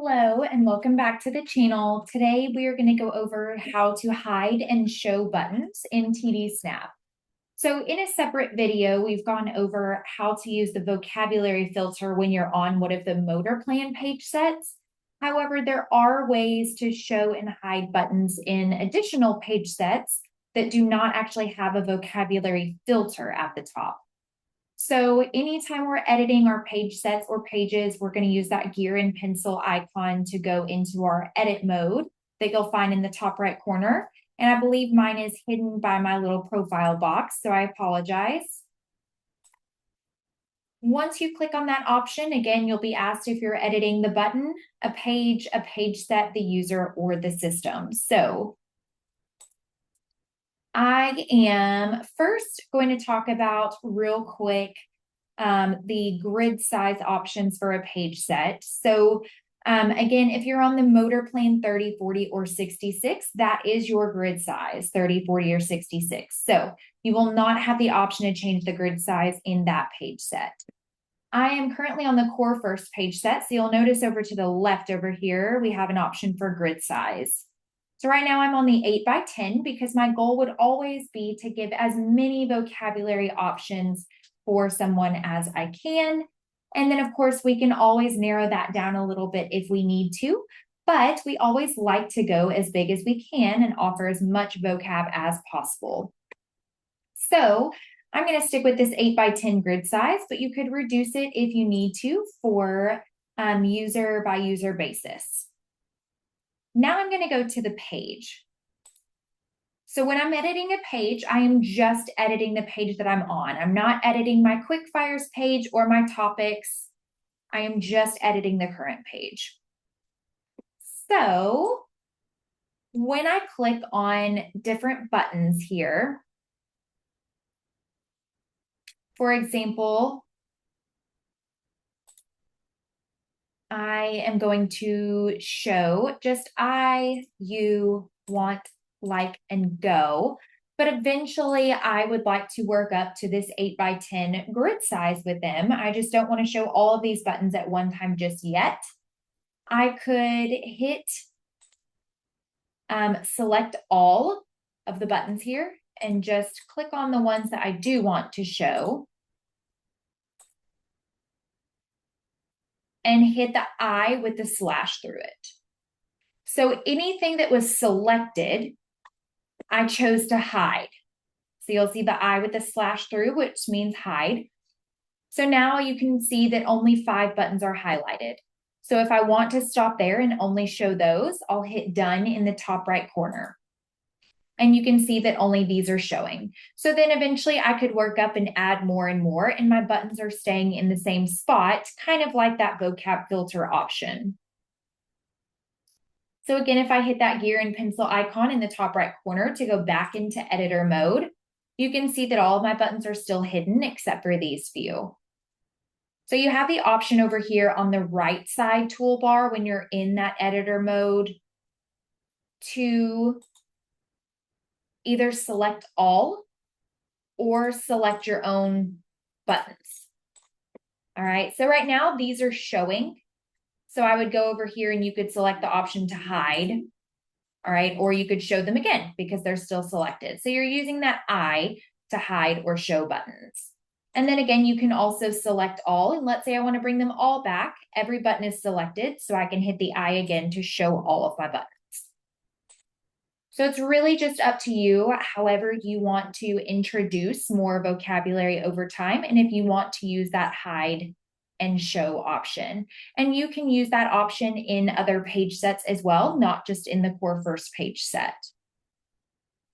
Hello and welcome back to the channel. Today we are going to go over how to hide and show buttons in TD Snap. So in a separate video, we've gone over how to use the vocabulary filter when you're on one of the motor plan page sets. However, there are ways to show and hide buttons in additional page sets that do not actually have a vocabulary filter at the top. So anytime we're editing our page sets or pages, we're going to use that gear and pencil icon to go into our edit mode that you'll find in the top right corner. And I believe mine is hidden by my little profile box, so I apologize. Once you click on that option, again, you'll be asked if you're editing the button, a page set, the user, or the system. So I am first going to talk about real quick the grid size options for a page set. So again, if you're on the motor plan 30, 40, or 66, that is your grid size, 30, 40, or 66. So you will not have the option to change the grid size in that page set. I am currently on the core first page set. So you'll notice over to the left over here, we have an option for grid size. So right now I'm on the 8x10 because my goal would always be to give as many vocabulary options for someone as I can. And then of course we can always narrow that down a little bit if we need to, but we always like to go as big as we can and offer as much vocab as possible. So I'm going to stick with this 8x10 grid size, but you could reduce it if you need to for user by user basis. Now I'm going to go to the page. So when I'm editing a page, I am just editing the page that I'm on. I'm not editing my quick fires page or my topics. I am just editing the current page. So when I click on different buttons here, for example, I am going to show just I, you, want, like, and go. But eventually I would like to work up to this 8x10 grid size with them. I just don't want to show all of these buttons at one time just yet. I could hit select all of the buttons here and just click on the ones that I do want to show. And hit the I with the slash through it. So anything that was selected, I chose to hide. So you'll see the I with the slash through, which means hide. So now you can see that only 5 buttons are highlighted. So if I want to stop there and only show those, I'll hit done in the top right corner. And you can see that only these are showing. So then eventually I could work up and add more and more, and my buttons are staying in the same spot, kind of like that vocab filter option. So again, if I hit that gear and pencil icon in the top right corner to go back into editor mode, you can see that all of my buttons are still hidden except for these few. So you have the option over here on the right side toolbar when you're in that editor mode to either select all or select your own buttons. All right, so right now these are showing. So I would go over here and you could select the option to hide. All right, or you could show them again because they're still selected. So you're using that I to hide or show buttons. And then again, you can also select all. And let's say I want to bring them all back. Every button is selected, so I can hit the I again to show all of my buttons. So it's really just up to you, however you want to introduce more vocabulary over time, and if you want to use that hide and show option. And you can use that option in other page sets as well, not just in the core first page set.